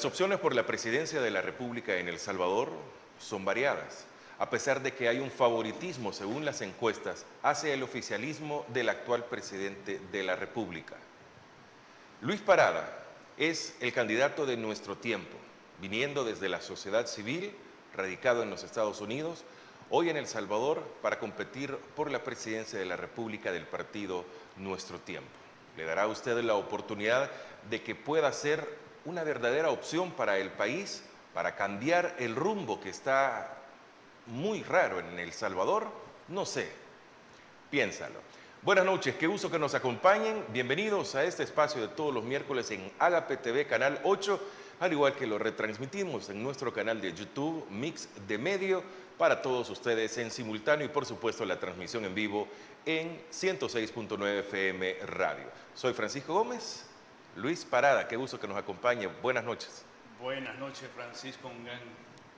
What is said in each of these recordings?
Las opciones por la presidencia de la República en El Salvador son variadas, a pesar de que hay un favoritismo, según las encuestas, hacia el oficialismo del actual presidente de la República. Luis Parada es el candidato de nuestro tiempo, viniendo desde la sociedad civil, radicado en los Estados Unidos, hoy en El Salvador para competir por la presidencia de la República del partido Nuestro Tiempo. Le dará a usted la oportunidad de que pueda ser una verdadera opción para el país, para cambiar el rumbo que está muy raro en El Salvador. No sé, piénsalo. Buenas noches, qué gusto que nos acompañen. Bienvenidos a este espacio de todos los miércoles en Agape TV Canal 8, al igual que lo retransmitimos en nuestro canal de YouTube, Mix de Medio, para todos ustedes en simultáneo y por supuesto la transmisión en vivo en 106.9 FM Radio. Soy Francisco Gómez. Luis Parada, qué gusto que nos acompañe. Buenas noches. Buenas noches, Francisco. Un gran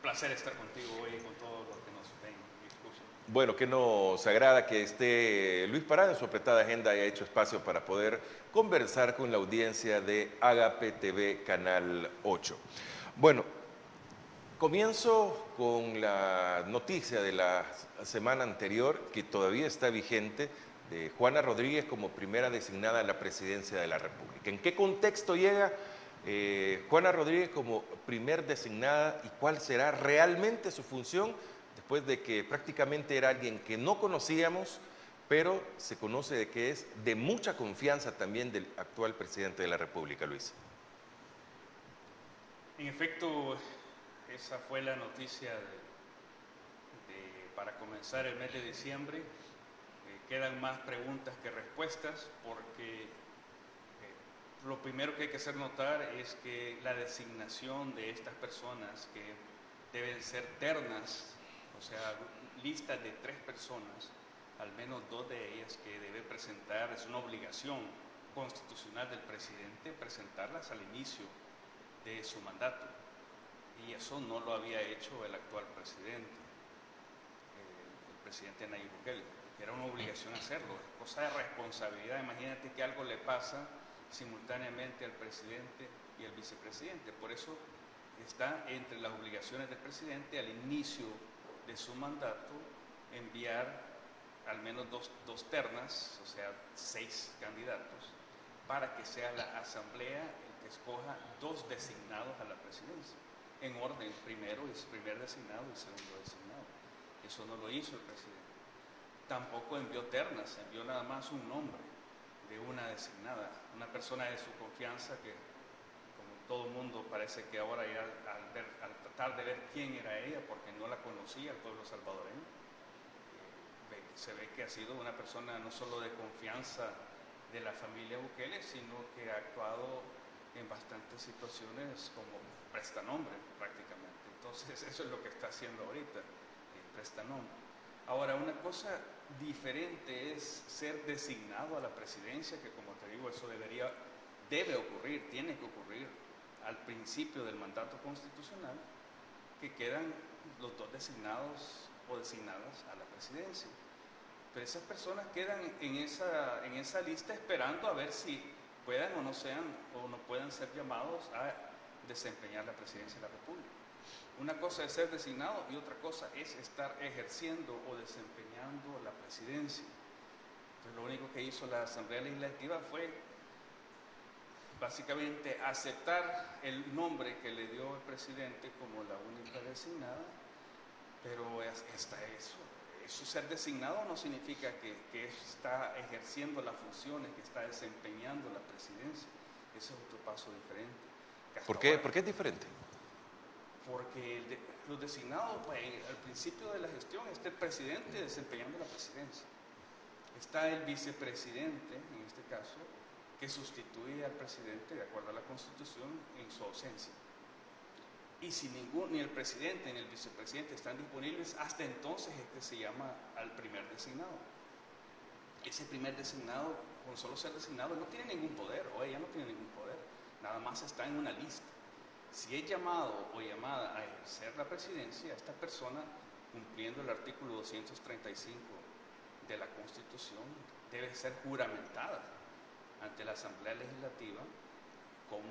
placer estar contigo hoy y con todos los que nos ven y escuchan. Bueno, que nos agrada que esté Luis Parada en su apretada agenda haya hecho espacio para poder conversar con la audiencia de Agape TV Canal 8. Bueno, comienzo con la noticia de la semana anterior que todavía está vigente, de Juana Rodríguez como primera designada a la presidencia de la República. ¿En qué contexto llega Juana Rodríguez como primer designada y cuál será realmente su función después de que prácticamente era alguien que no conocíamos, pero se conoce de que es de mucha confianza también del actual presidente de la República, Luis? En efecto, esa fue la noticia para comenzar el mes de diciembre. Quedan más preguntas que respuestas porque lo primero que hay que hacer notar es que la designación de estas personas que deben ser ternas, o sea, listas de 3 personas, al menos 2 de ellas que debe presentar, es una obligación constitucional del presidente presentarlas al inicio de su mandato. Y eso no lo había hecho el actual presidente, el presidente Nayib Bukele. Era una obligación hacerlo, es cosa de responsabilidad. Imagínate que algo le pasa simultáneamente al presidente y al vicepresidente. Por eso está entre las obligaciones del presidente al inicio de su mandato enviar al menos dos ternas, o sea, 6 candidatos, para que sea la asamblea el que escoja 2 designados a la presidencia, en orden, primer designado y segundo designado. Eso no lo hizo el presidente. Tampoco envió ternas, envió nada más un nombre de una designada, una persona de su confianza que, como todo el mundo parece que ahora ya al tratar de ver quién era ella, porque no la conocía el pueblo salvadoreño, se ve que ha sido una persona no solo de confianza de la familia Bukele, sino que ha actuado en bastantes situaciones como prestanombre prácticamente. Entonces eso es lo que está haciendo ahorita, prestanombre. Ahora, una cosa diferente es ser designado a la presidencia, que como te digo, eso debe ocurrir, tiene que ocurrir al principio del mandato constitucional, que quedan los 2 designados o designadas a la presidencia. Pero esas personas quedan en esa lista esperando a ver si puedan o no puedan ser llamados a desempeñar la presidencia de la República. Una cosa es ser designado y otra cosa es estar ejerciendo o desempeñando la presidencia. Entonces, lo único que hizo la Asamblea Legislativa fue básicamente aceptar el nombre que le dio el presidente como la única designada, pero eso ser designado no significa que está ejerciendo las funciones, que está desempeñando la presidencia. Ese es otro paso diferente. ¿Por qué es diferente? Porque los designados, al principio de la gestión está el presidente desempeñando la presidencia. Está el vicepresidente, en este caso, que sustituye al presidente de acuerdo a la Constitución en su ausencia. Y si ni el presidente ni el vicepresidente están disponibles, hasta entonces se llama al primer designado. Ese primer designado, con solo ser designado, no tiene ningún poder, o ella no tiene ningún poder, nada más está en una lista. Si es llamado o llamada a ejercer la presidencia, esta persona, cumpliendo el artículo 235 de la Constitución, debe ser juramentada ante la Asamblea Legislativa como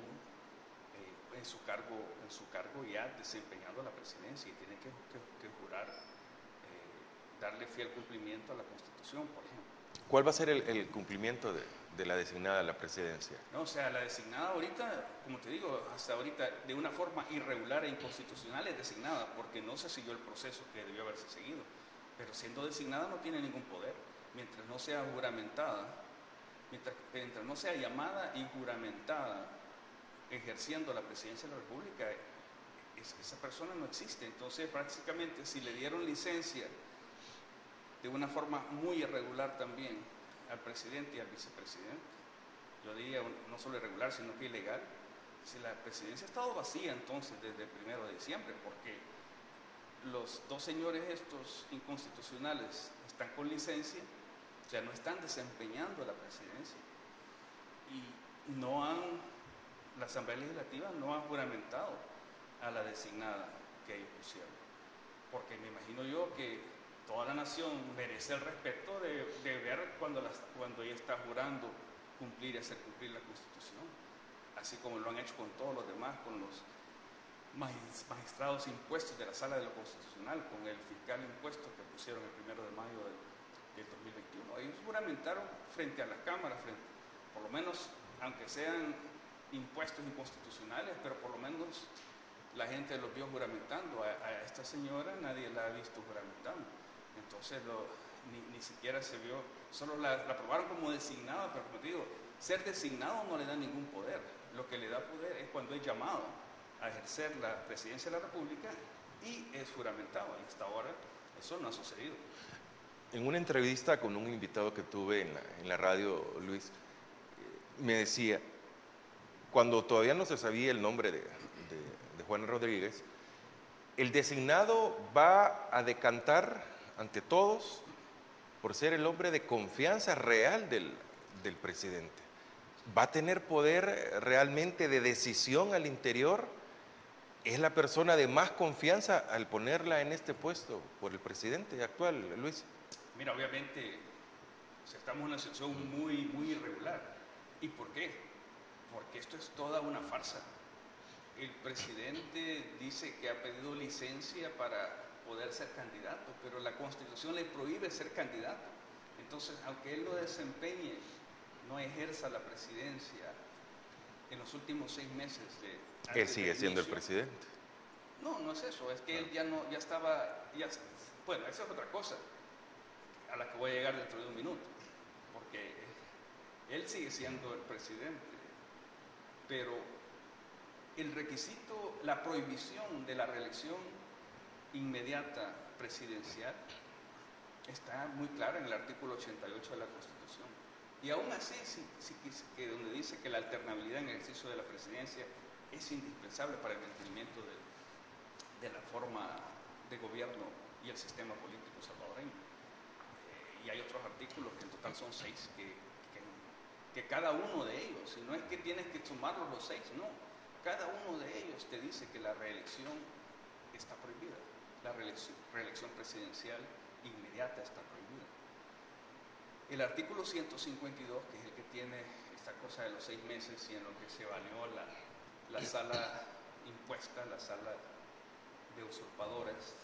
en su cargo ya desempeñando la presidencia y tiene que jurar darle fiel cumplimiento a la Constitución, por ejemplo. ¿Cuál va a ser el cumplimiento de la designada a la presidencia? No, o sea, la designada ahorita, como te digo, hasta ahorita de una forma irregular e inconstitucional es designada porque no se siguió el proceso que debió haberse seguido. Pero siendo designada no tiene ningún poder. Mientras no sea juramentada, mientras no sea llamada y juramentada ejerciendo la presidencia de la República, esa persona no existe. Entonces, prácticamente, si le dieron licencia de una forma muy irregular también al presidente y al vicepresidente, yo diría no solo irregular, sino que ilegal, si la presidencia ha estado vacía entonces desde el 1 de diciembre, porque los dos señores estos inconstitucionales están con licencia, o sea, no están desempeñando la presidencia y la Asamblea Legislativa no ha juramentado a la designada que ellos pusieron, porque me imagino yo que toda la nación merece el respeto de ver cuando ella está jurando cumplir y hacer cumplir la Constitución, así como lo han hecho con todos los demás, con los magistrados impuestos de la Sala de lo Constitucional, con el fiscal impuesto que pusieron el 1 de mayo del 2021. Ellos juramentaron frente a la Cámara, por lo menos, aunque sean impuestos inconstitucionales, pero por lo menos la gente los vio juramentando. A esta señora nadie la ha visto juramentando. Entonces ni siquiera se vio, solo la aprobaron como designada, pero como te digo, ser designado no le da ningún poder. Lo que le da poder es cuando es llamado a ejercer la presidencia de la República y es juramentado. Y hasta ahora eso no ha sucedido. En una entrevista con un invitado que tuve en la radio, Luis, me decía, cuando todavía no se sabía el nombre de Juan Rodríguez, el designado va a decantar ante todos por ser el hombre de confianza real del presidente. ¿Va a tener poder realmente de decisión al interior? ¿Es la persona de más confianza al ponerla en este puesto por el presidente actual, Luis? Mira, obviamente estamos en una situación muy, muy irregular. ¿Y por qué? Porque esto es toda una farsa. El presidente dice que ha pedido licencia para poder ser candidato, pero la Constitución le prohíbe ser candidato. Entonces, aunque él lo desempeñe, no ejerza la presidencia en los últimos 6 meses él sigue siendo el presidente. No es eso, es que él ya estaba, bueno, esa es otra cosa a la que voy a llegar dentro de un minuto, porque él sigue siendo el presidente, pero el requisito, la prohibición de la reelección inmediata presidencial está muy clara en el artículo 88 de la Constitución. Y aún así, que donde dice que la alternabilidad en el ejercicio de la presidencia es indispensable para el mantenimiento de la forma de gobierno y el sistema político salvadoreño. Y hay otros artículos, que en total son 6, que cada uno de ellos, y no es que tienes que sumarlos los 6, no, cada uno de ellos te dice que la reelección está prohibida, la reelección presidencial inmediata está prohibida. El artículo 152, que es el que tiene esta cosa de los 6 meses y en lo que se valió la sala impuesta, la sala de usurpadores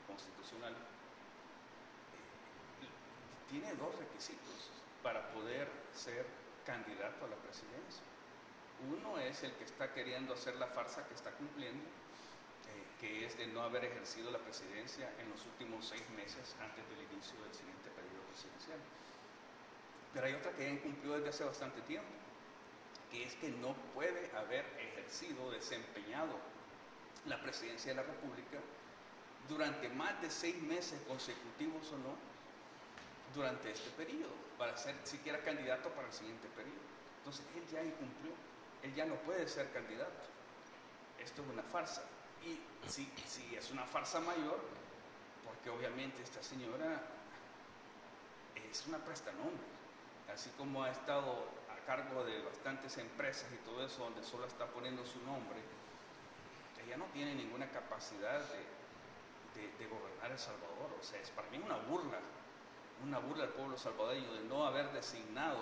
constitucional, tiene 2 requisitos para poder ser candidato a la presidencia. Uno es el que está queriendo hacer la farsa que está cumpliendo, que es de no haber ejercido la presidencia en los últimos 6 meses antes del inicio del siguiente periodo presidencial. Pero hay otra que ya incumplió desde hace bastante tiempo, que es que no puede haber ejercido, desempeñado la presidencia de la República durante más de 6 meses consecutivos o no, durante este periodo, para ser siquiera candidato para el siguiente periodo. Entonces, él ya incumplió, él ya no puede ser candidato. Esto es una farsa. Y si es una farsa mayor, porque obviamente esta señora es una prestanombre, así como ha estado a cargo de bastantes empresas y todo eso, donde solo está poniendo su nombre, ella no tiene ninguna capacidad de gobernar El Salvador. O sea, para mí es una burla al pueblo salvadoreño de no haber designado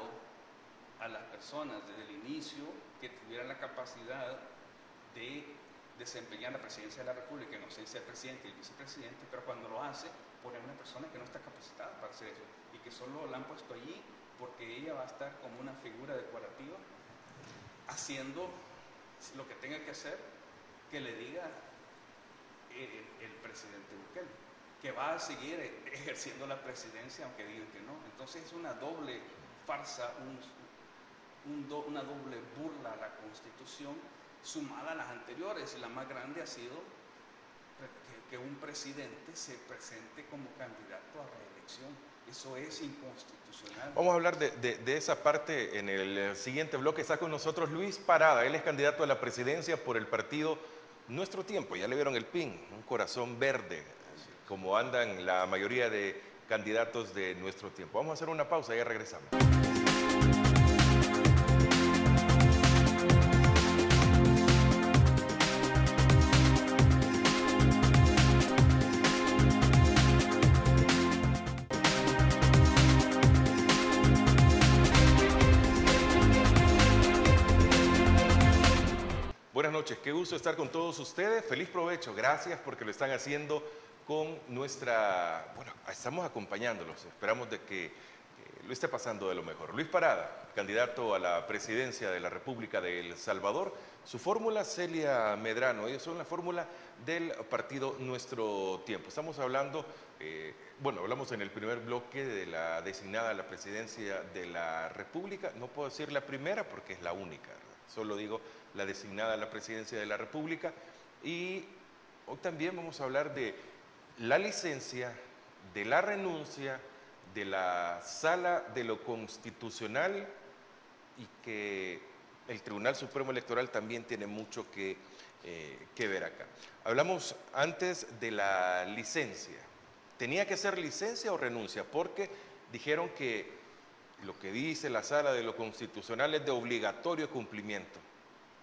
a las personas desde el inicio que tuvieran la capacidad de desempeñar la presidencia de la República en ausencia del presidente y el vicepresidente, pero cuando lo hace, pone a una persona que no está capacitada para hacer eso y que solo la han puesto allí porque ella va a estar como una figura decorativa haciendo lo que tenga que hacer que le diga el presidente Bukele, que va a seguir ejerciendo la presidencia aunque digan que no. Entonces es una doble farsa, una doble burla a la Constitución, sumada a las anteriores, y la más grande ha sido que un presidente se presente como candidato a reelección. Eso es inconstitucional. Vamos a hablar de esa parte en el siguiente bloque. Está con nosotros Luis Parada, él es candidato a la presidencia por el partido Nuestro Tiempo. Ya le vieron el pin, un corazón verde, como andan la mayoría de candidatos de Nuestro Tiempo. Vamos a hacer una pausa y ya regresamos. Buenas noches, qué gusto estar con todos ustedes. Feliz provecho, gracias porque lo están haciendo con nuestra... Bueno, estamos acompañándolos, esperamos de que lo esté pasando de lo mejor. Luis Parada, candidato a la presidencia de la República de El Salvador. Su fórmula, Celia Medrano, ellos son la fórmula del partido Nuestro Tiempo. Estamos hablando, hablamos en el primer bloque de la designada a la presidencia de la República. No puedo decir la primera porque es la única, ¿verdad? Solo digo la designada a la presidencia de la República. Y hoy también vamos a hablar de la licencia, de la renuncia, de la Sala de lo Constitucional, y que el Tribunal Supremo Electoral también tiene mucho que ver acá. Hablamos antes de la licencia. ¿Tenía que ser licencia o renuncia? Porque dijeron que lo que dice la Sala de lo Constitucional es de obligatorio cumplimiento.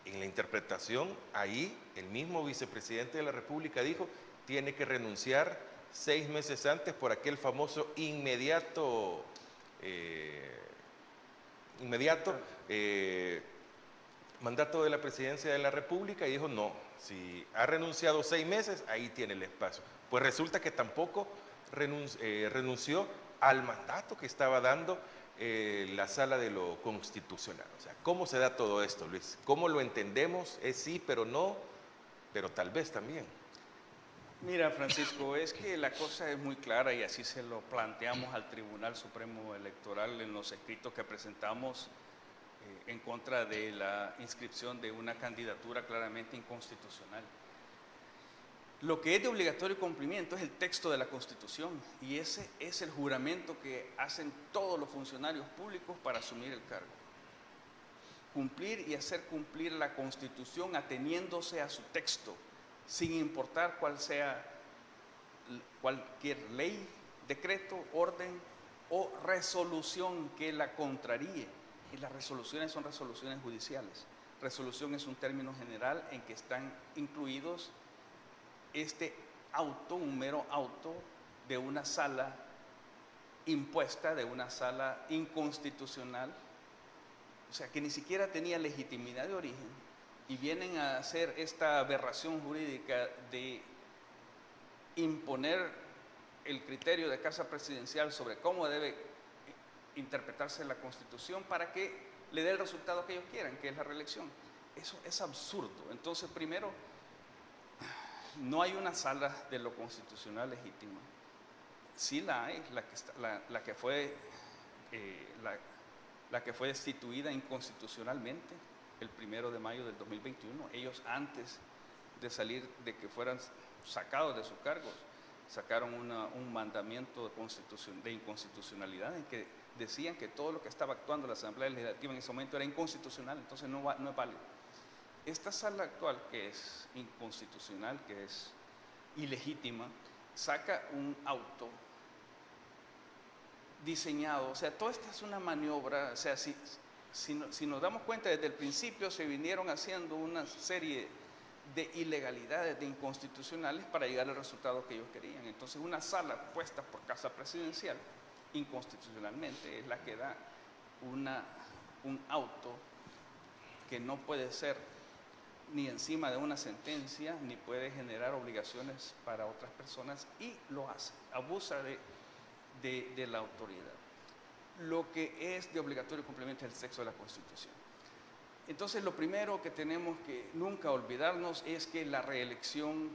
En la interpretación, ahí el mismo vicepresidente de la República dijo, tiene que renunciar 6 meses antes por aquel famoso inmediato mandato de la presidencia de la República, y dijo, no, si ha renunciado 6 meses, ahí tiene el espacio. Pues resulta que tampoco renunció al mandato que estaba dando la Sala de lo Constitucional. O sea, ¿cómo se da todo esto, Luis? ¿Cómo lo entendemos? ¿Es sí, pero no, pero tal vez también? Mira, Francisco, es que la cosa es muy clara y así se lo planteamos al Tribunal Supremo Electoral en los escritos que presentamos en contra de la inscripción de una candidatura claramente inconstitucional. Lo que es de obligatorio cumplimiento es el texto de la Constitución, y ese es el juramento que hacen todos los funcionarios públicos para asumir el cargo. Cumplir y hacer cumplir la Constitución ateniéndose a su texto, sin importar cuál sea cualquier ley, decreto, orden o resolución que la contraríe. Y las resoluciones son resoluciones judiciales. Resolución es un término general en que están incluidos un mero auto de una sala impuesta, de una sala inconstitucional, o sea, que ni siquiera tenía legitimidad de origen, y vienen a hacer esta aberración jurídica de imponer el criterio de Casa Presidencial sobre cómo debe interpretarse la Constitución para que le dé el resultado que ellos quieran, que es la reelección. Eso es absurdo. Entonces, primero, no hay una sala de lo constitucional legítima. Sí la hay, la que fue destituida inconstitucionalmente el 1 de mayo del 2021. Ellos, antes de salir, de que fueran sacados de sus cargos, sacaron un mandamiento de inconstitucionalidad en que decían que todo lo que estaba actuando la Asamblea Legislativa en ese momento era inconstitucional, entonces no es válido. Esta sala actual, que es inconstitucional, que es ilegítima, saca un auto diseñado, o sea, toda esta es una maniobra, o sea, si nos damos cuenta, desde el principio se vinieron haciendo una serie de ilegalidades, de inconstitucionales, para llegar al resultado que ellos querían. Entonces, una sala puesta por Casa Presidencial, inconstitucionalmente, es la que da un auto que no puede ser ni encima de una sentencia, ni puede generar obligaciones para otras personas, y lo hace, abusa de la autoridad. Lo que es de obligatorio cumplimiento es el texto de la Constitución. Entonces, lo primero que tenemos que nunca olvidarnos es que la reelección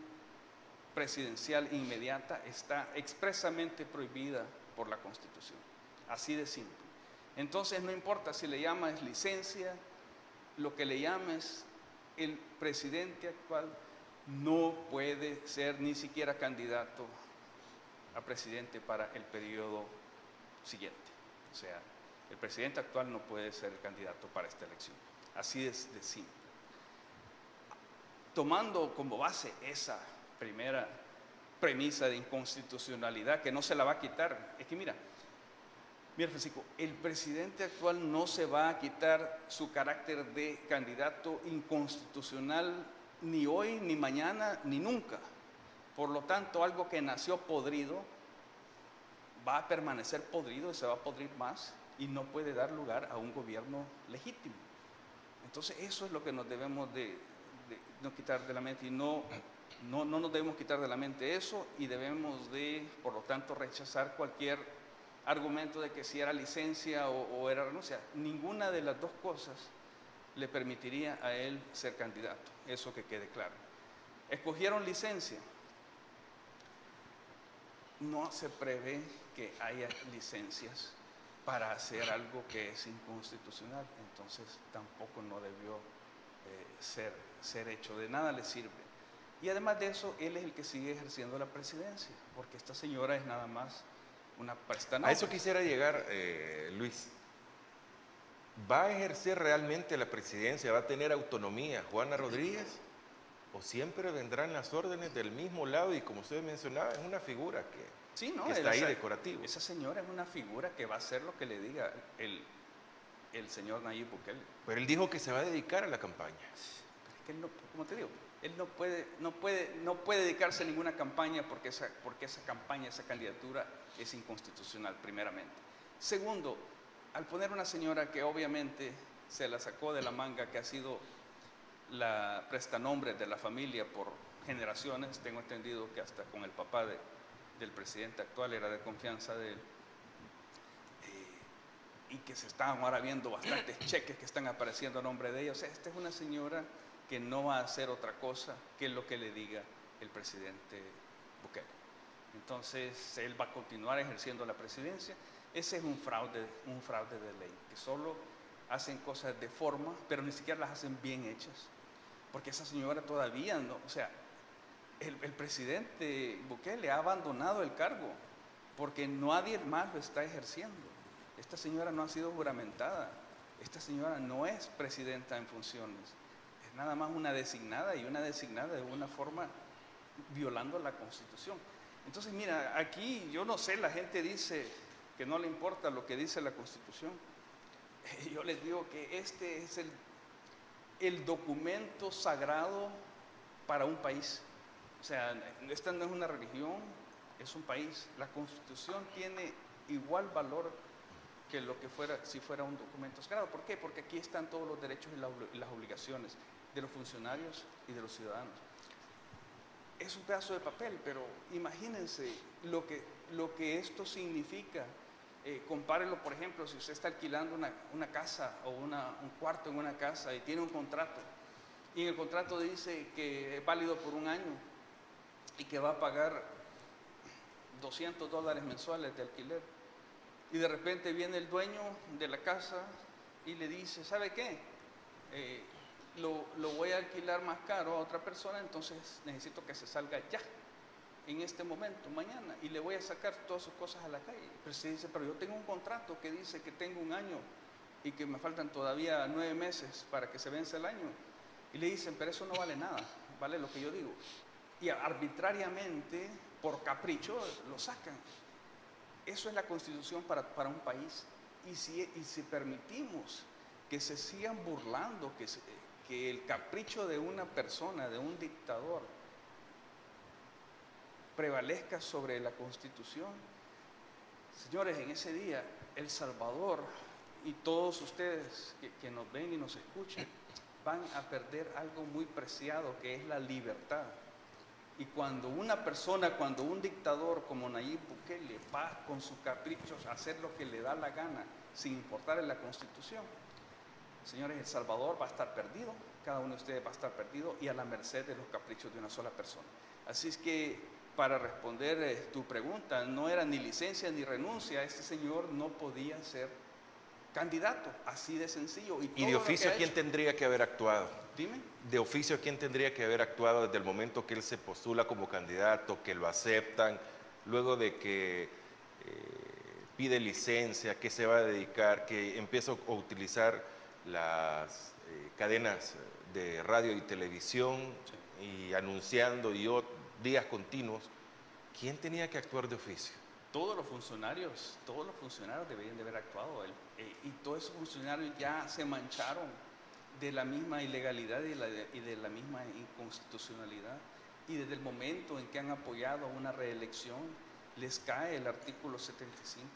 presidencial inmediata está expresamente prohibida por la Constitución. Así de simple. Entonces, no importa si le llamas licencia, lo que le llames, el presidente actual no puede ser ni siquiera candidato a presidente para el periodo siguiente. O sea, el presidente actual no puede ser el candidato para esta elección. Así de simple. Tomando como base esa primera premisa de inconstitucionalidad, que no se la va a quitar, es que mira, Francisco, el presidente actual no se va a quitar su carácter de candidato inconstitucional ni hoy, ni mañana, ni nunca. Por lo tanto, algo que nació podrido va a permanecer podrido y se va a podrir más, y no puede dar lugar a un gobierno legítimo. Entonces, eso es lo que nos debemos de no quitar de la mente, y no nos debemos quitar de la mente eso, y debemos de, por lo tanto, rechazar cualquier argumento de que si era licencia o era renuncia. Ninguna de las dos cosas le permitiría a él ser candidato, eso que quede claro. Escogieron licencia. No se prevé que haya licencias para hacer algo que es inconstitucional, entonces tampoco no debió ser hecho. De nada le sirve. Y además de eso, él es el que sigue ejerciendo la presidencia, porque esta señora es nada más una prestanombres. A eso quisiera llegar, Luis. ¿Va a ejercer realmente la presidencia? ¿Va a tener autonomía Juana Rodríguez? ¿O siempre vendrán las órdenes del mismo lado? Y como usted mencionaba, es una figura que está ahí decorativa. Esa señora es una figura que va a hacer lo que le diga el señor Nayib Bukele. Pero él dijo que se va a dedicar a la campaña. Pero es que él no, como te digo, él no puede dedicarse a ninguna campaña porque esa campaña, esa candidatura es inconstitucional, primeramente. Segundo, al poner una señora que obviamente se la sacó de la manga, que ha sido la prestanombre de la familia por generaciones, tengo entendido que hasta con el papá del presidente actual era de confianza de él, y que se están ahora viendo bastantes cheques que están apareciendo a nombre de ella. O sea, esta es una señora que no va a hacer otra cosa que lo que le diga el presidente Bukele. Entonces, él va a continuar ejerciendo la presidencia. Ese es un fraude de ley, que solo hacen cosas de forma, pero ni siquiera las hacen bien hechas, porque esa señora todavía no, o sea, el presidente Bukele ha abandonado el cargo, porque nadie más lo está ejerciendo. Esta señora no ha sido juramentada, esta señora no es presidenta en funciones, es nada más una designada, y una designada de una forma violando la Constitución. Entonces, mira, aquí yo no sé, la gente dice que no le importa lo que dice la Constitución. Yo les digo que este es el documento sagrado para un país. O sea, esta no es una religión, es un país. La Constitución tiene igual valor que lo que fuera, si fuera un documento sagrado. ¿Por qué? Porque aquí están todos los derechos y las obligaciones de los funcionarios y de los ciudadanos. Es un pedazo de papel, pero imagínense lo que esto significa. Compárenlo, por ejemplo, si usted está alquilando una casa o un cuarto en una casa y tiene un contrato, y en el contrato dice que es válido por un año y que va a pagar $200 mensuales de alquiler, y de repente viene el dueño de la casa y le dice, ¿sabe qué? Lo voy a alquilar más caro a otra persona, entonces necesito que se salga ya, en este momento, mañana, y le voy a sacar todas sus cosas a la calle. Pero se dice, pero yo tengo un contrato que dice que tengo un año y que me faltan todavía 9 meses para que se vence el año. Y le dicen, pero eso no vale nada, vale lo que yo digo. Y arbitrariamente, por capricho, lo sacan. Eso es la Constitución para un país. Y si permitimos que se sigan burlando, que el capricho de una persona, de un dictador, prevalezca sobre la Constitución, señores, en ese día El Salvador y todos ustedes que nos ven y nos escuchan van a perder algo muy preciado, que es la libertad. Y cuando una persona, cuando un dictador como Nayib Bukele va con sus caprichos a hacer lo que le da la gana, sin importar la Constitución, señores, El Salvador va a estar perdido, cada uno de ustedes va a estar perdido y a la merced de los caprichos de una sola persona. Así es que, para responder tu pregunta, no era ni licencia ni renuncia, este señor no podía ser candidato, así de sencillo. ¿Y de oficio quién tendría que haber actuado? Dime. De oficio, ¿quién tendría que haber actuado desde el momento que él se postula como candidato, que lo aceptan, luego de que pide licencia, que se va a dedicar, que empieza a utilizar las cadenas de radio y televisión, sí, y anunciando días continuos? ¿Quién tenía que actuar de oficio? Todos los funcionarios deberían de haber actuado. Y todos esos funcionarios ya se mancharon de la misma ilegalidad y de la misma inconstitucionalidad. Y desde el momento en que han apoyado una reelección, les cae el artículo 75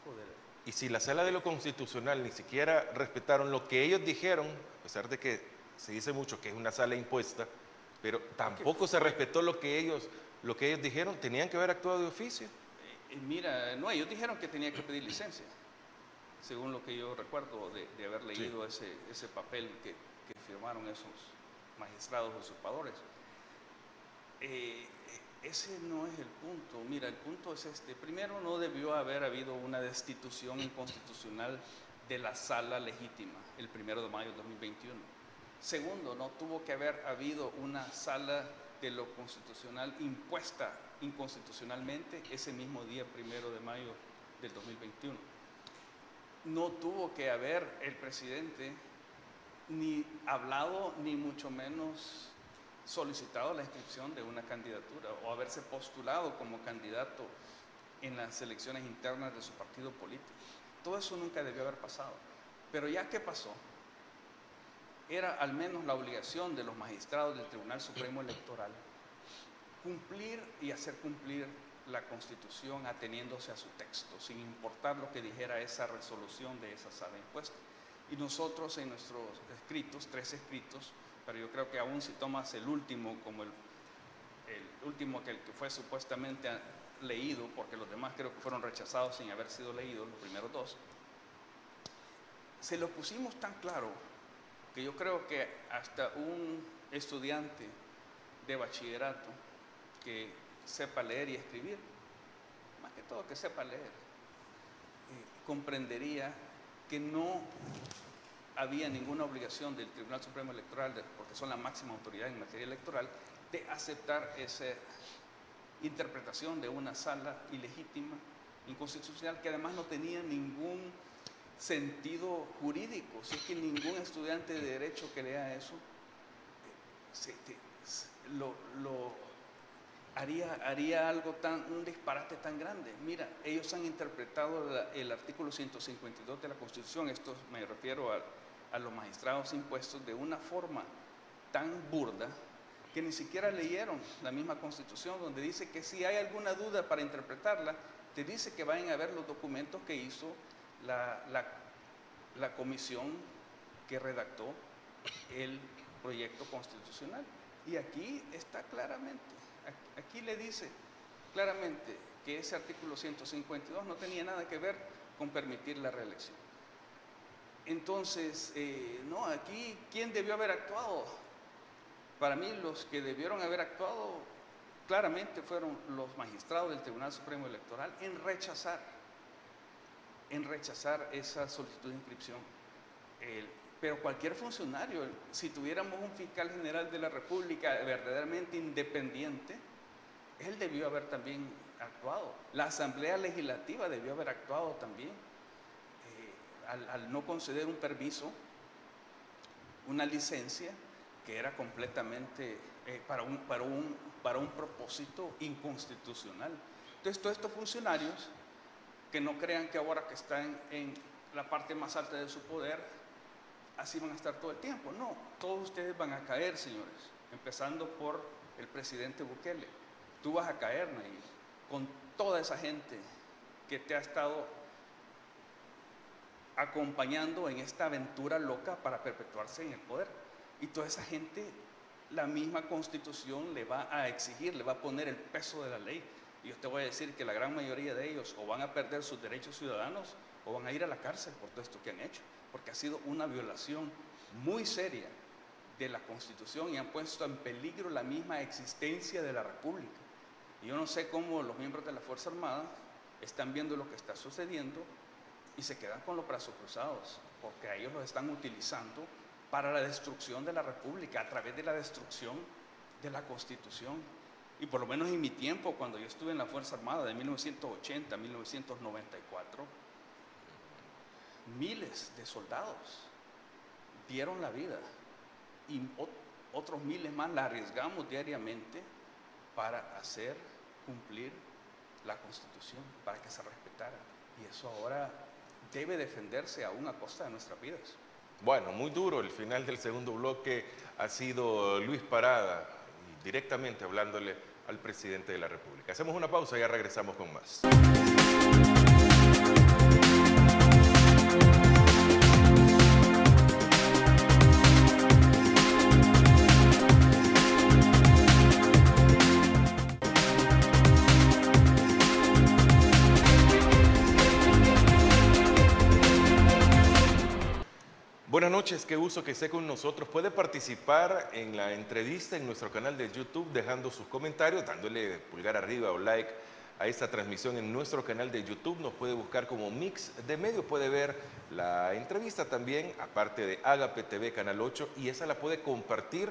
Y si la Sala de lo Constitucional ni siquiera respetaron lo que ellos dijeron, a pesar de que se dice mucho que es una sala impuesta, pero tampoco se respetó lo que ellos dijeron, tenían que haber actuado de oficio. Mira, no, ellos dijeron que tenía que pedir licencia, según lo que yo recuerdo de haber leído, sí, ese papel que firmaron esos magistrados usurpadores. Ese no es el punto. Mira, el punto es este. Primero, no debió haber habido una destitución inconstitucional de la sala legítima el 1 de mayo de 2021. Segundo, no tuvo que haber habido una sala de lo constitucional impuesta inconstitucionalmente ese mismo día 1 de mayo del 2021. No tuvo que haber el presidente ni hablado ni mucho menos solicitado la inscripción de una candidatura o haberse postulado como candidato en las elecciones internas de su partido político. Todo eso nunca debió haber pasado. Pero ya que pasó, era al menos la obligación de los magistrados del Tribunal Supremo Electoral cumplir y hacer cumplir la Constitución ateniéndose a su texto, sin importar lo que dijera esa resolución de esa sala impuesta. Y nosotros en nuestros escritos, 3 escritos, pero yo creo que aún si tomas el último como el último que fue supuestamente leído, porque los demás creo que fueron rechazados sin haber sido leídos, los primeros 2, se lo pusimos tan claro que yo creo que hasta un estudiante de bachillerato que sepa leer y escribir, más que todo que sepa leer, comprendería que no había ninguna obligación del Tribunal Supremo Electoral, porque son la máxima autoridad en materia electoral, de aceptar esa interpretación de una sala ilegítima, inconstitucional, que además no tenía ningún sentido jurídico. Si es que ningún estudiante de derecho que lea eso haría algo un disparate tan grande. Mira, ellos han interpretado el artículo 152 de la Constitución, esto me refiero a los magistrados impuestos, de una forma tan burda que ni siquiera leyeron la misma Constitución, donde dice que si hay alguna duda para interpretarla, te dice que vayan a ver los documentos que hizo la comisión que redactó el proyecto constitucional. Y aquí está claramente, aquí le dice claramente que ese artículo 152 no tenía nada que ver con permitir la reelección. Entonces, no, aquí, ¿quién debió haber actuado? Para mí, los que debieron haber actuado claramente fueron los magistrados del Tribunal Supremo Electoral en rechazar esa solicitud de inscripción. Pero cualquier funcionario, si tuviéramos un fiscal general de la República verdaderamente independiente, él debió haber también actuado. La Asamblea Legislativa debió haber actuado también, al no conceder un permiso, una licencia que era completamente para un propósito inconstitucional. Entonces, todos estos funcionarios, que no crean que ahora que están en la parte más alta de su poder, así van a estar todo el tiempo. No, todos ustedes van a caer, señores, empezando por el presidente Bukele. Tú vas a caer, Nayib, con toda esa gente que te ha estado acompañando en esta aventura loca para perpetuarse en el poder. Y toda esa gente, la misma Constitución le va a exigir, le va a poner el peso de la ley. Y yo te voy a decir que la gran mayoría de ellos o van a perder sus derechos ciudadanos o van a ir a la cárcel por todo esto que han hecho, porque ha sido una violación muy seria de la Constitución y han puesto en peligro la misma existencia de la República. Y yo no sé cómo los miembros de la Fuerza Armada están viendo lo que está sucediendo y se quedan con los brazos cruzados, porque a ellos los están utilizando para la destrucción de la República, a través de la destrucción de la Constitución. Y por lo menos en mi tiempo, cuando yo estuve en la Fuerza Armada de 1980 a 1994, miles de soldados dieron la vida y otros miles más la arriesgamos diariamente para hacer cumplir la Constitución, para que se respetara. Y eso ahora debe defenderse aún a costa de nuestras vidas. Bueno, muy duro el final del segundo bloque ha sido Luis Parada, directamente hablándole al presidente de la República. Hacemos una pausa y ya regresamos con más. Buenas noches, qué gusto que esté con nosotros. Puede participar en la entrevista en nuestro canal de YouTube dejando sus comentarios, dándole pulgar arriba o like a esta transmisión en nuestro canal de YouTube. Nos puede buscar como Mix de Medios, puede ver la entrevista también, aparte de Agape TV Canal 8, y esa la puede compartir,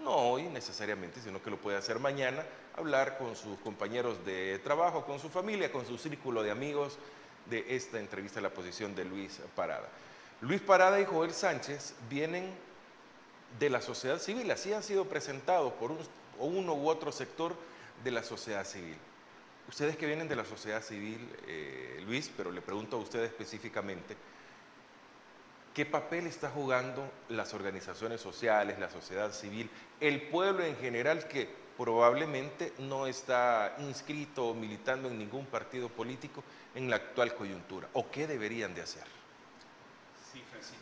no hoy necesariamente, sino que lo puede hacer mañana, hablar con sus compañeros de trabajo, con su familia, con su círculo de amigos de esta entrevista a la posición de Luis Parada. Luis Parada y Joel Sánchez vienen de la sociedad civil, así han sido presentados por uno u otro sector de la sociedad civil. Ustedes que vienen de la sociedad civil, Luis, pero le pregunto a usted específicamente, ¿qué papel está jugando las organizaciones sociales, la sociedad civil, el pueblo en general que probablemente no está inscrito o militando en ningún partido político en la actual coyuntura? ¿O qué deberían de hacer? Sí, Francisco,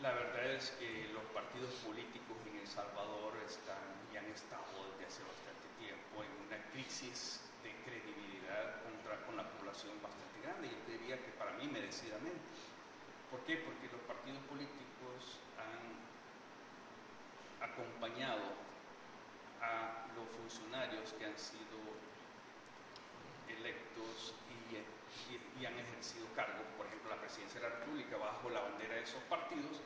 la verdad es que los partidos políticos en El Salvador están y han estado desde hace bastante tiempo en una crisis de credibilidad con la población bastante grande. Yo diría que para mí merecidamente. ¿Por qué? Porque los partidos políticos han acompañado a los funcionarios que han sido electos y han ejercido cargos, por ejemplo la presidencia de la República bajo la bandera de esos partidos,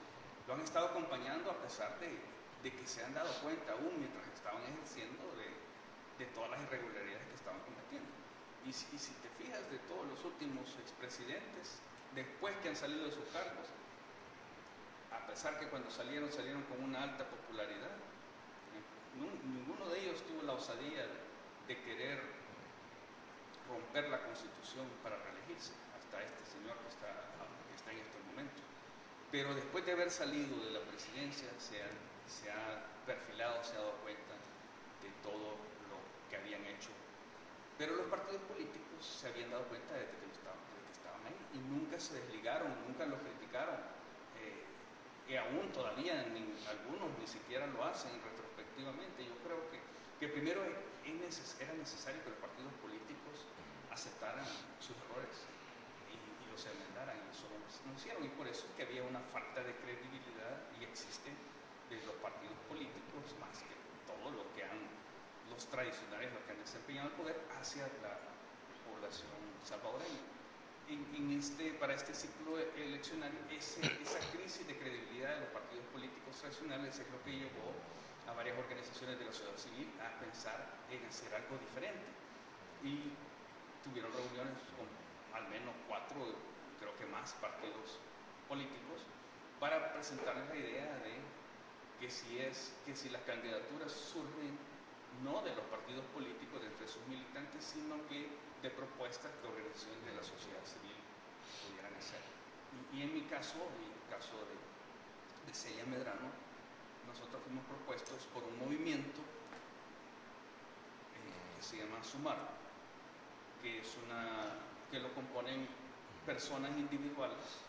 lo han estado acompañando a pesar de que se han dado cuenta aún mientras estaban ejerciendo de todas las irregularidades que estaban cometiendo. Y si te fijas de todos los últimos expresidentes, después que han salido de sus cargos, a pesar que cuando salieron con una alta popularidad, ninguno de ellos tuvo la osadía de querer romper la Constitución para reelegirse, hasta este señor que está en estos momentos. Pero después de haber salido de la presidencia, se ha perfilado, se ha dado cuenta de todo lo que habían hecho. Pero los partidos políticos se habían dado cuenta de que estaban ahí y nunca se desligaron, nunca los criticaron. Y aún todavía algunos ni siquiera lo hacen retrospectivamente. Yo creo que primero era necesario que los partidos políticos aceptaran sus errores y los enmendaran, y eso no hicieron, y por eso es que había una falta de credibilidad y existe de los partidos políticos más que todo lo que los tradicionales, los que han desempeñado el poder hacia la población salvadoreña. Para este ciclo eleccionario, esa crisis de credibilidad de los partidos políticos tradicionales es lo que llevó a varias organizaciones de la sociedad civil a pensar en hacer algo diferente. Y tuvieron reuniones con al menos 4, creo que más partidos políticos, para presentarles la idea de que si las candidaturas surgen no de los partidos políticos, de entre sus militantes, sino que de propuestas que organizaciones de la sociedad civil pudieran hacer. Y en mi caso, y en el caso de Celia Medrano, nosotros fuimos propuestos por un movimiento que se llama Sumar, que lo componen personas individuales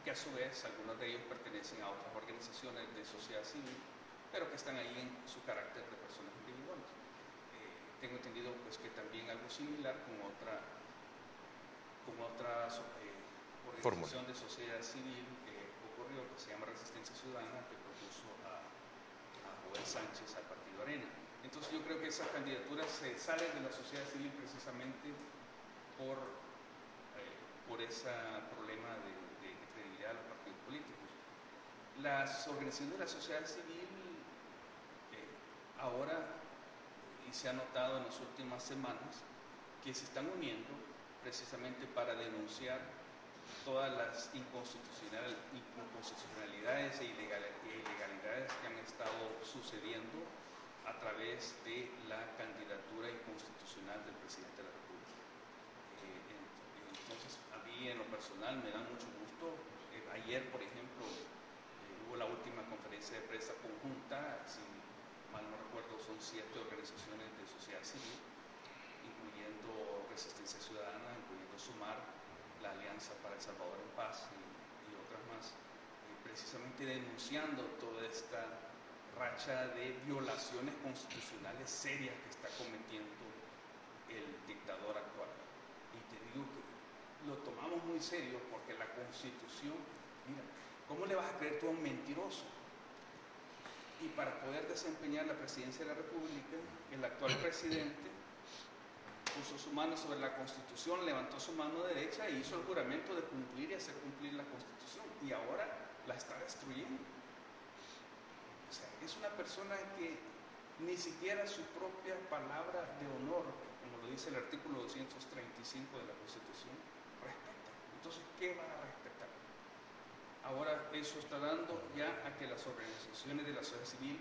que a su vez algunos de ellos pertenecen a otras organizaciones de sociedad civil, pero que están ahí en su carácter de personas individuales. Tengo entendido pues que también algo similar con otra organización de sociedad civil que ocurrió, que se llama Resistencia Ciudadana, que propuso a Joel Sánchez al Partido Arena. Entonces yo creo que esas candidaturas se salen de la sociedad civil precisamente por ese problema de credibilidad de los partidos políticos. Las organizaciones de la sociedad civil ahora, y se ha notado en las últimas semanas, que se están uniendo precisamente para denunciar todas las inconstitucionalidades e ilegalidades que han estado sucediendo a través de la candidatura inconstitucional del presidente de la República. Entonces, a mí en lo personal me da mucho gusto. Ayer, por ejemplo, hubo la última conferencia de prensa conjunta, si mal no recuerdo, son 7 organizaciones de sociedad civil, incluyendo Resistencia Ciudadana, incluyendo Sumar, la Alianza para El Salvador en Paz y otras más, precisamente denunciando toda esta racha de violaciones constitucionales serias que está cometiendo el dictador actual. Y te digo que lo tomamos muy serio porque la Constitución, mira, ¿cómo le vas a creer tú a un mentiroso? Y para poder desempeñar la presidencia de la República, el actual presidente puso su mano sobre la Constitución, levantó su mano derecha e hizo el juramento de cumplir y hacer cumplir la Constitución. Y ahora la está destruyendo. O sea, es una persona que ni siquiera su propia palabra de honor, como lo dice el artículo 235 de la Constitución, respeta. Entonces, ¿qué va a respetar? Ahora eso está dando ya a que las organizaciones de la sociedad civil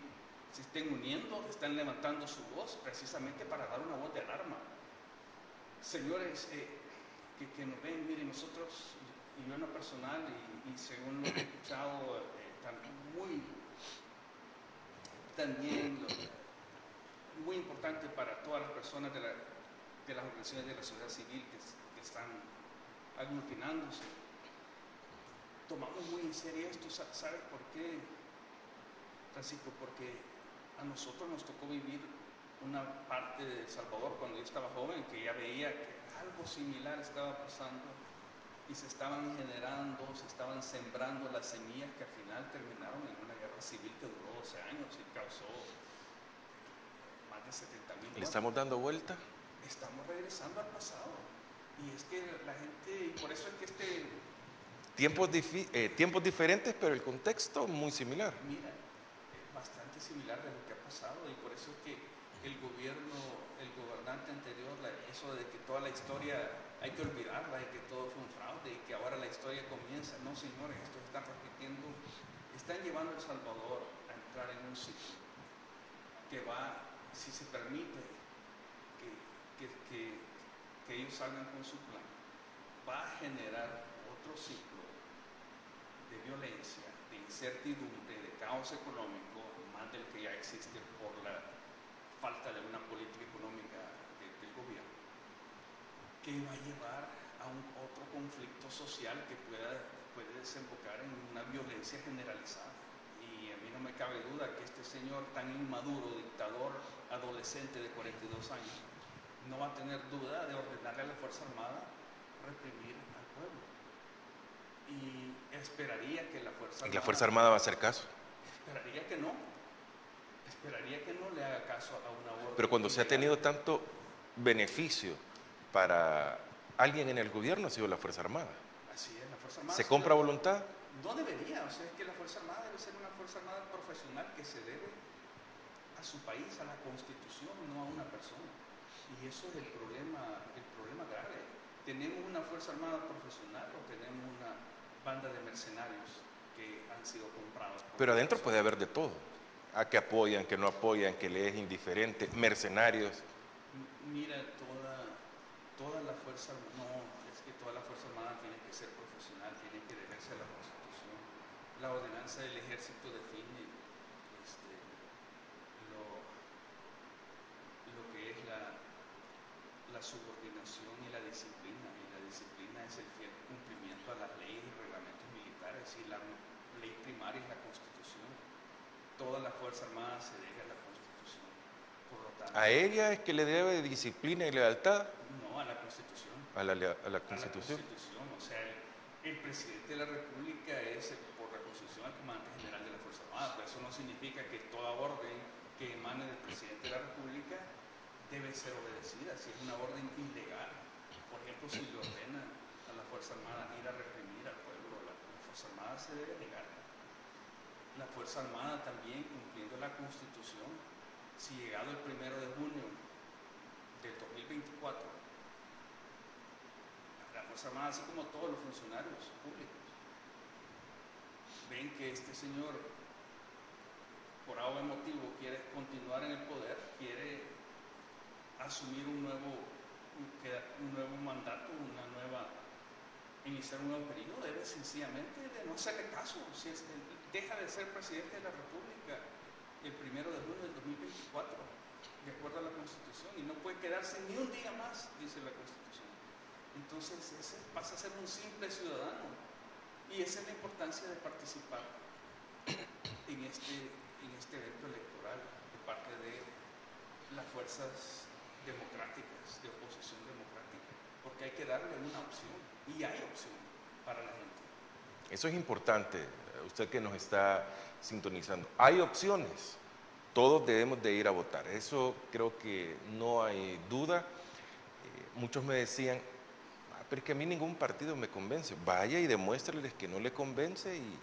se estén uniendo, están levantando su voz precisamente para dar una voz de alarma. Señores que nos ven, miren, nosotros, y yo en lo personal, y según lo que he escuchado, también muy importante para todas las personas de las organizaciones de la sociedad civil que están aglutinándose. Tomamos muy en serio esto. ¿Sabes por qué, Francisco? Porque a nosotros nos tocó vivir una parte de El Salvador cuando yo estaba joven, que ya veía que algo similar estaba pasando y se estaban generando, se estaban sembrando las semillas que al final terminaron en una guerra civil que duró 12 años y causó más de 70,000 muertos. ¿Le estamos dando vuelta? Estamos regresando al pasado. Y es que la gente, y por eso es que tiempos diferentes, pero el contexto muy similar. Mira, bastante similar de lo que ha pasado, y por eso es que el gobernante anterior, eso de que toda la historia hay que olvidarla y que todo fue un fraude y que ahora la historia comienza. No, señores, esto se está repitiendo. Están llevando a El Salvador a entrar en un ciclo que va, si se permite que ellos salgan con su plan, va a generar otro ciclo de violencia, de incertidumbre, de caos económico, más del que ya existe por la falta de una política económica del gobierno, que va a llevar a otro conflicto social que puede desembocar en una violencia generalizada. Y a mí no me cabe duda que este señor tan inmaduro, dictador, adolescente de 42 años, no va a tener duda de ordenarle a la Fuerza Armada reprimir al pueblo. Y esperaría que la Fuerza Armada... ¿Y la Fuerza Armada va a hacer caso? Esperaría que no le haga caso a una orden. Pero cuando se ha tenido tanto beneficio para alguien en el gobierno ha sido la Fuerza Armada. Así es, la Fuerza Armada. ¿Se compra voluntad? No debería, o sea, es que la Fuerza Armada debe ser una Fuerza Armada profesional que se debe a su país, a la Constitución, no a una persona. Y eso es el problema grave. ¿Tenemos una Fuerza Armada profesional o tenemos una banda de mercenarios que han sido comprados? Pero adentro puede haber de todo. A que apoyan, que no apoyan, que le es indiferente, mercenarios. Mira, toda la Fuerza Armada, no, es que toda la Fuerza Armada tiene que ser profesional, tiene que deberse a la Constitución. La ordenanza del Ejército define lo que es la subordinación y la disciplina es el fiel cumplimiento a las leyes y reglamentos militares. si la ley primaria es la Constitución, toda la Fuerza Armada se debe a la Constitución. Por lo tanto, ¿A ella es que le debe disciplina y lealtad? no, a la Constitución. A la Constitución. A la Constitución. O sea, el presidente de la República es, por la Constitución, el comandante general de la Fuerza Armada. Pero eso no significa que toda orden que emane del presidente de la República debe ser obedecida. Si es una orden ilegal, por ejemplo, si le ordena a la Fuerza Armada ir a reprimir al pueblo, la Fuerza Armada se debe negar. La Fuerza Armada también, cumpliendo la Constitución, si llegado el 1 de junio del 2024, la Fuerza Armada, así como todos los funcionarios públicos, ven que este señor, por algún motivo, quiere continuar en el poder, quiere asumir un nuevo mandato, iniciar un nuevo periodo, debe sencillamente de no hacerle caso. Si deja de ser presidente de la República el 1 de junio del 2024, de acuerdo a la Constitución, y no puede quedarse ni un día más, dice la Constitución. Entonces ese pasa a ser un simple ciudadano, y esa es la importancia de participar en este evento electoral de parte de las fuerzas democráticas, de oposición democrática, porque hay que darle una opción, y hay opción para la gente. Eso es importante, usted que nos está sintonizando. Hay opciones, todos debemos de ir a votar, eso creo que no hay duda. Muchos me decían, pero es que a mí ningún partido me convence. Vaya y demuéstreles que no le convence y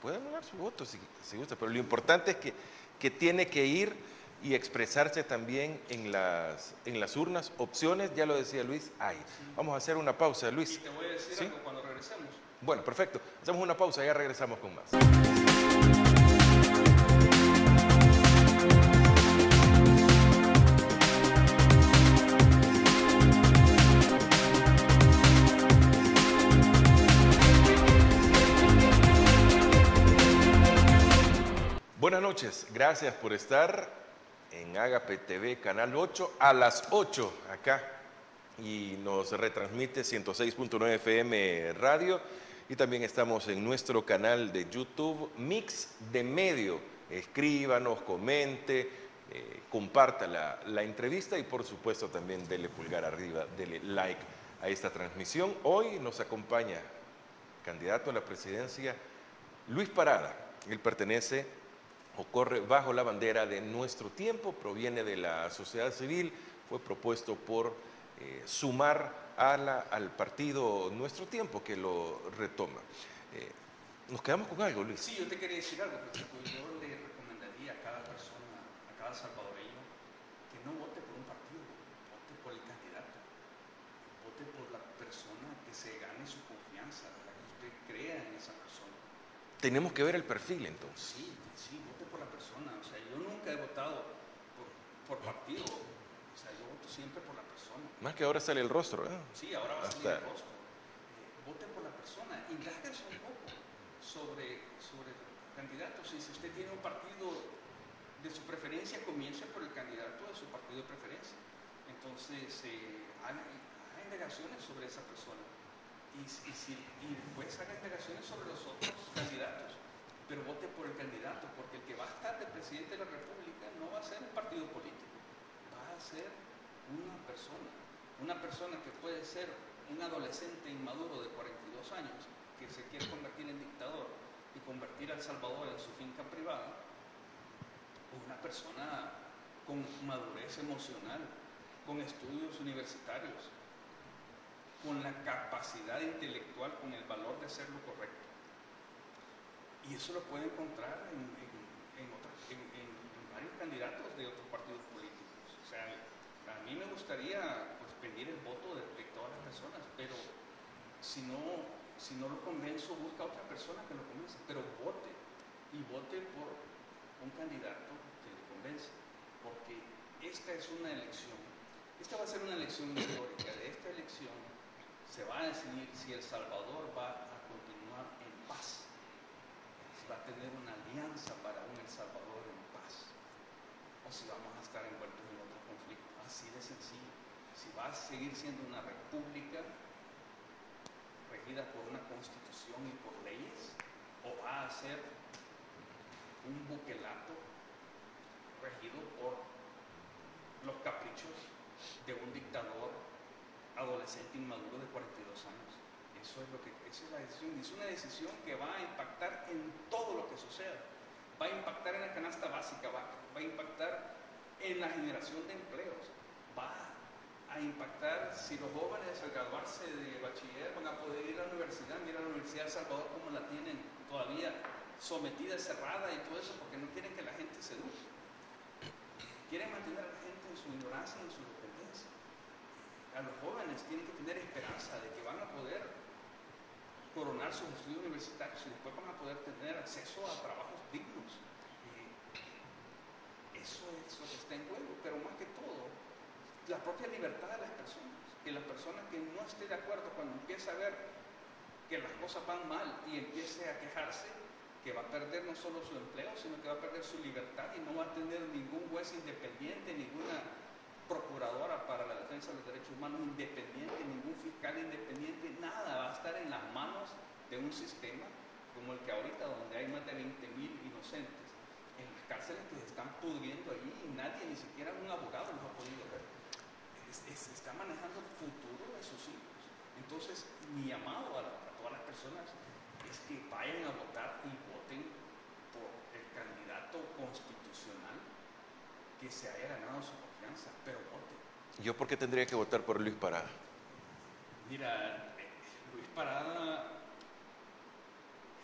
pueden dar su voto si gusta, pero lo importante es que tiene que ir y expresarse también en las urnas. Opciones, ya lo decía Luis, hay. Vamos a hacer una pausa, Luis. Y te voy a decir ¿Sí? algo cuando regresemos. Bueno, perfecto. Hacemos una pausa, ya regresamos con más. Buenas noches, gracias por estar en Agape TV, Canal 8, a las 8 acá, y nos retransmite 106.9 FM Radio, y también estamos en nuestro canal de YouTube, Mix de Medio. Escríbanos, comente, comparta la entrevista y por supuesto también dele pulgar arriba, dele like a esta transmisión. Hoy nos acompaña candidato a la presidencia Luis Parada. Él pertenece o corre bajo la bandera de Nuestro Tiempo, proviene de la sociedad civil, fue propuesto por sumar al partido Nuestro Tiempo, que lo retoma. ¿Nos quedamos con algo, Luis? Sí, yo te quería decir algo, porque yo le recomendaría a cada persona, a cada salvadoreño, que no vote por un partido, vote por el candidato, vote por la persona que se gane su confianza, la que usted crea en esa persona. Tenemos que ver el perfil, entonces. Sí, vote por la persona. O sea, yo nunca he votado por partido. O sea, yo voto siempre por la persona. Más que ahora sale el rostro, ¿eh? Sí, ahora va a salir el rostro. Vote por la persona. Indáguese un poco sobre el candidato. Si usted tiene un partido de su preferencia, comience por el candidato de su partido de preferencia. Entonces, hay indagaciones sobre esa persona. Y después haga indagaciones sobre los otros candidatos, pero vote por el candidato, porque el que va a estar de presidente de la República no va a ser un partido político, va a ser una persona que puede ser un adolescente inmaduro de 42 años que se quiere convertir en dictador y convertir a El Salvador en su finca privada, o una persona con madurez emocional, con estudios universitarios, con la capacidad intelectual, con el valor de hacer lo correcto. Y eso lo puede encontrar en varios candidatos de otros partidos políticos. O sea, a mí me gustaría pues, pedir el voto de todas las personas, pero si no lo convenzo, busca a otra persona que lo convence, pero vote, y vote por un candidato que le convence, porque esta es una elección. Esta va a ser una elección histórica. De esta elección se va a decidir si El Salvador va a continuar en paz, si va a tener una alianza para un El Salvador en paz, o si vamos a estar envueltos en otro conflicto. Así de sencillo. Si va a seguir siendo una república regida por una constitución y por leyes, un buquelato regido por los caprichos de un dictador adolescente inmaduro de 42 años. Esa es la decisión. Es una decisión que va a impactar en todo lo que suceda. Va a impactar en la canasta básica, va a impactar en la generación de empleos, va a impactar si los jóvenes al graduarse de bachiller van a poder ir a la universidad. Mira la Universidad de El Salvador cómo la tienen todavía sometida, cerrada y todo eso, porque no quieren que la gente se eduque. Quieren mantener a la gente en su ignorancia y en su dependencia. A los jóvenes tienen que tener esperanza de que van a poder coronar sus estudios universitarios y después van a poder tener acceso a trabajos dignos. Eso es lo que está en juego, pero más que todo, la propia libertad de las personas. Que la persona que no esté de acuerdo, cuando empieza a ver que las cosas van mal y empiece a quejarse, que va a perder no solo su empleo, sino que va a perder su libertad y no va a tener ningún juez independiente, ninguna procuradora para la defensa de los derechos humanos independiente, ningún fiscal independiente, nada. Va a estar en las manos de un sistema como el que ahorita, donde hay más de 20,000 inocentes en las cárceles que se están pudriendo allí y nadie, ni siquiera un abogado los ha podido ver. Se está manejando el futuro de sus hijos. Entonces, mi llamado a todas las personas es que vayan a votar y voten por el candidato constitucional que se haya ganado su confianza, pero voten. ¿Yo por qué tendría que votar por Luis Parada? Mira, Luis Parada,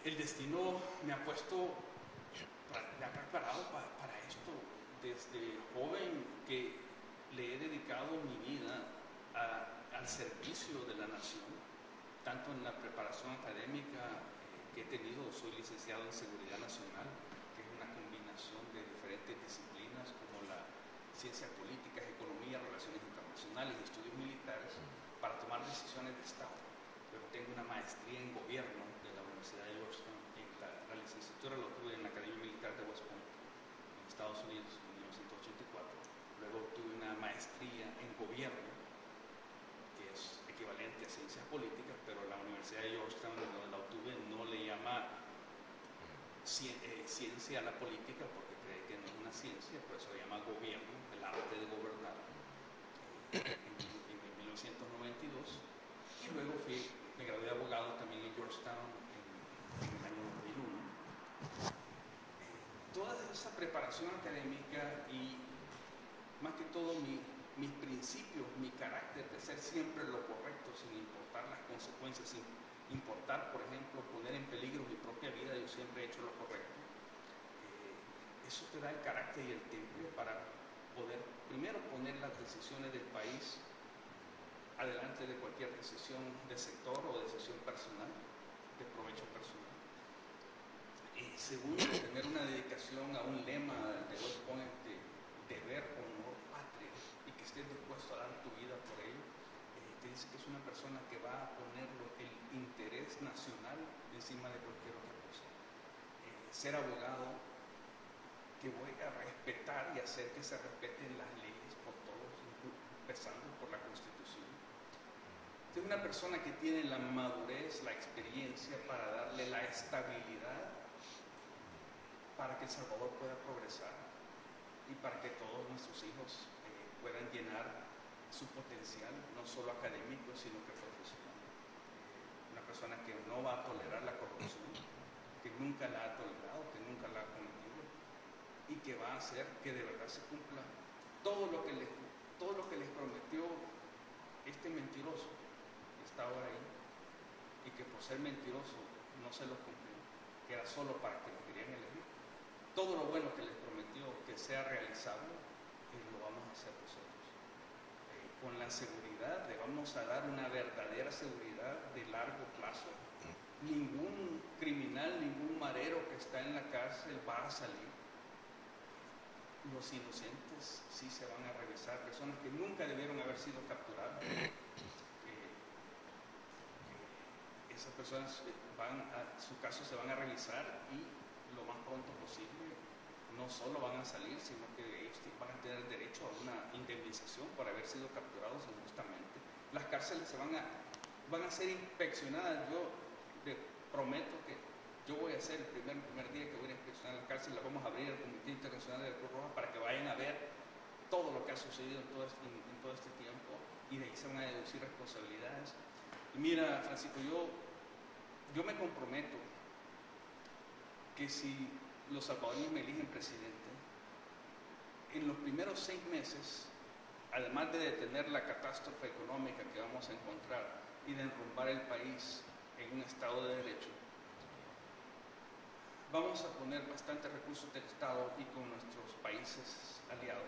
el destino me ha puesto, me ha preparado para esto. Desde joven que le he dedicado mi vida al servicio de la nación, tanto en la preparación académica que he tenido. Soy licenciado en Seguridad Nacional, que es una combinación de diferentes disciplinas como la ciencia política, economía, relaciones internacionales y estudios militares para tomar decisiones de Estado. Luego tengo una maestría en gobierno de la Universidad de Georgetown. La licenciatura lo tuve en la Academia Militar de West Point, en Estados Unidos, en 1984. Luego tuve una maestría en gobierno, que es equivalente a ciencias políticas, pero la Universidad de Georgetown, donde la obtuve, no le llama ciencia a la política porque cree que no es una ciencia, por eso le llama gobierno, el arte de gobernar, en 1992. Y luego me gradué de abogado también en Georgetown en el año 2001. Toda esa preparación académica y más que todo mis principios, mi carácter de ser siempre lo correcto sin importar las consecuencias, sin importar, por ejemplo, poner en peligro mi propia vida, yo siempre he hecho lo correcto. Eso te da el carácter y el temple para poder primero poner las decisiones del país adelante de cualquier decisión de sector o decisión personal, de provecho personal. Y segundo, tener una dedicación a un lema de West Point de deber, honor, patria, y que estés dispuesto a dar tu vida por ello. Te dice que es una persona que va a poner el interés nacional encima de cualquier otra cosa. Ser abogado, que voy a respetar y hacer que se respeten las leyes por todos, empezando por la Constitución. Es una persona que tiene la madurez, la experiencia para darle la estabilidad para que El Salvador pueda progresar y para que todos nuestros hijos puedan llenar su potencial, no solo académico, sino que profesional. Una persona que no va a tolerar la corrupción, que nunca la ha tolerado, que nunca la ha cometido, y que va a hacer que de verdad se cumpla todo lo que les prometió este mentiroso que está ahora ahí, y que por ser mentiroso no se lo cumplió, que era solo para que lo querían elegir. Todo lo bueno que les prometió que sea realizable, lo vamos a hacer nosotros. Con la seguridad, le vamos a dar una verdadera seguridad de largo plazo. Ningún criminal, ningún marero que está en la cárcel va a salir. Los inocentes sí se van a revisar, personas que nunca debieron haber sido capturadas. Esas personas su caso se van a revisar y lo más pronto posible no solo van a salir, sino que ellos van a tener derecho a una indemnización por haber sido capturados injustamente. Las cárceles van a ser inspeccionadas. Yo les prometo que yo voy voy a hacer el primer día que voy a inspeccionar la cárcel, la vamos a abrir al Comité Internacional de la Cruz Roja para que vayan a ver todo lo que ha sucedido en todo este tiempo, y de ahí se van a deducir responsabilidades. Y mira, Francisco, yo me comprometo que si los salvadoreños me eligen presidente, en los primeros 6 meses, además de detener la catástrofe económica que vamos a encontrar y de enrumbar el país en un Estado de Derecho, vamos a poner bastantes recursos del Estado y con nuestros países aliados.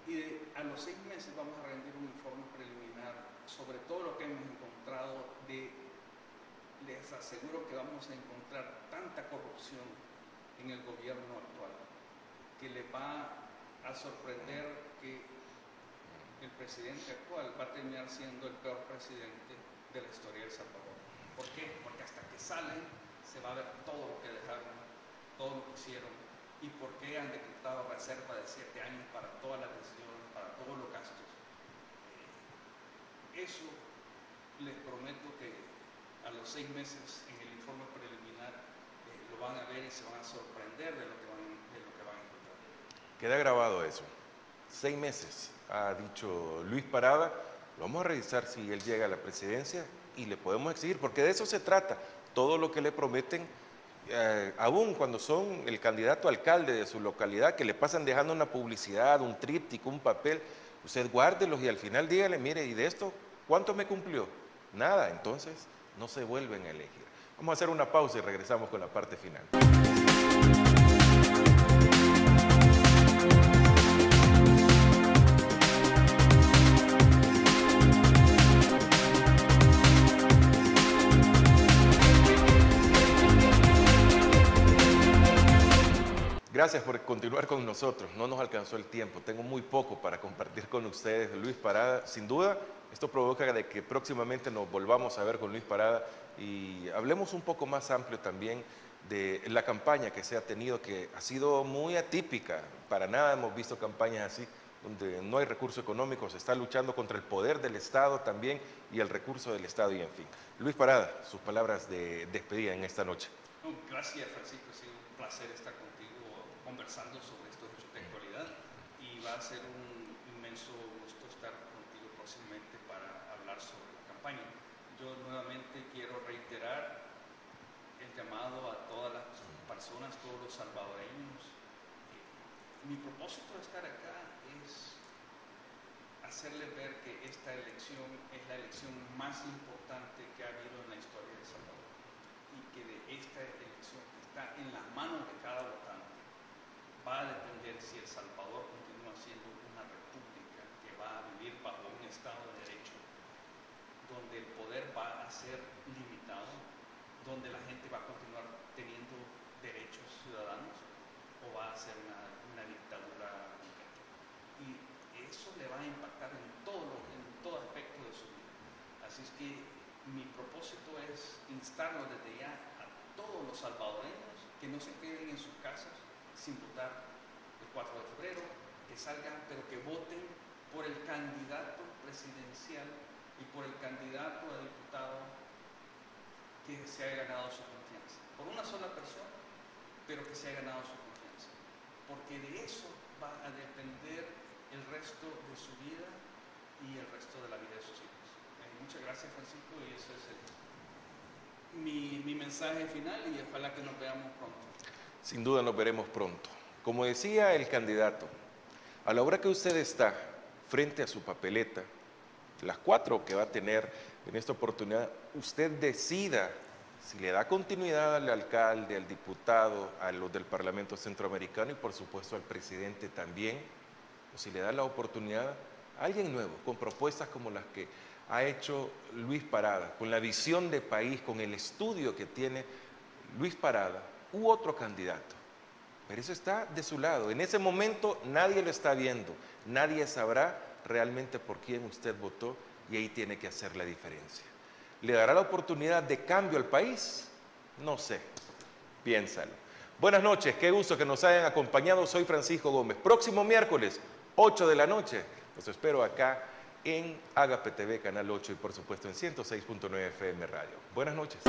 Y a los 6 meses vamos a rendir un informe preliminar sobre todo lo que hemos encontrado. Les aseguro que vamos a encontrar tanta corrupción en el gobierno actual que les va a sorprender que el presidente actual va a terminar siendo el peor presidente de la historia de El Salvador. ¿Por qué? Porque hasta que salen se va a ver todo lo que dejaron, todo lo que hicieron, y por qué han decretado reserva de 7 años para todas las decisiones, para todos los gastos. Eso les prometo que a los 6 meses en el informe preliminar lo van a ver y se van a sorprender de lo que van a encontrar. Queda grabado eso. 6 meses, ha dicho Luis Parada. Vamos a revisar si él llega a la presidencia y le podemos exigir, porque de eso se trata. Todo lo que le prometen, aún cuando son el candidato a alcalde de su localidad, que le pasan dejando una publicidad, un tríptico, un papel, usted guárdelos y al final dígale, mire, ¿y de esto cuánto me cumplió? Nada, entonces no se vuelven a elegir. Vamos a hacer una pausa y regresamos con la parte final. Gracias por continuar con nosotros. No nos alcanzó el tiempo, tengo muy poco para compartir con ustedes. Luis Parada, sin duda, esto provoca de que próximamente nos volvamos a ver con Luis Parada y hablemos un poco más amplio también de la campaña que se ha tenido, que ha sido muy atípica. Para nada hemos visto campañas así, donde no hay recurso económico, se está luchando contra el poder del Estado también y el recurso del Estado y en fin. Luis Parada, sus palabras de despedida en esta noche. Gracias, Francisco, ha sido un placer estar contigo conversando sobre estos hechos de actualidad y va a ser un inmenso gusto estar contigo próximamente para hablar sobre la campaña. Yo nuevamente quiero reiterar el llamado a todas las personas, todos los salvadoreños. Mi propósito de estar acá es hacerles ver que esta elección es la elección más importante que ha habido en la historia de El Salvador y que de esta elección que está en las manos de cada votante va a depender si El Salvador continúa siendo una república que va a vivir bajo un Estado de Derecho, donde el poder va a ser limitado, donde la gente va a continuar teniendo derechos ciudadanos, o va a ser una dictadura completa. Y eso le va a impactar en todo aspecto de su vida. Así es que mi propósito es instarlo desde ya a todos los salvadoreños que no se queden en sus casas sin votar el 4 de febrero, que salgan, pero que voten por el candidato presidencial y por el candidato a diputado que se haya ganado su confianza. Por una sola persona, pero que se haya ganado su confianza. Porque de eso va a depender el resto de su vida y el resto de la vida de sus hijos. Muchas gracias, Francisco, y eso es mi mensaje final, y ojalá que nos veamos pronto. Sin duda nos veremos pronto. Como decía el candidato, a la hora que usted está frente a su papeleta, las 4 que va a tener en esta oportunidad, usted decida si le da continuidad al alcalde, al diputado, a los del Parlamento Centroamericano y por supuesto al presidente también, o si le da la oportunidad a alguien nuevo, con propuestas como las que ha hecho Luis Parada, con la visión de país, con el estudio que tiene Luis Parada, u otro candidato. Pero eso está de su lado. En ese momento nadie lo está viendo, nadie sabrá realmente por quién usted votó y ahí tiene que hacer la diferencia. ¿Le dará la oportunidad de cambio al país? No sé, piénsalo. Buenas noches, qué gusto que nos hayan acompañado. Soy Francisco Gómez. Próximo miércoles, 8 de la noche, los espero acá en Agape TV, Canal 8 y por supuesto en 106.9 FM Radio. Buenas noches.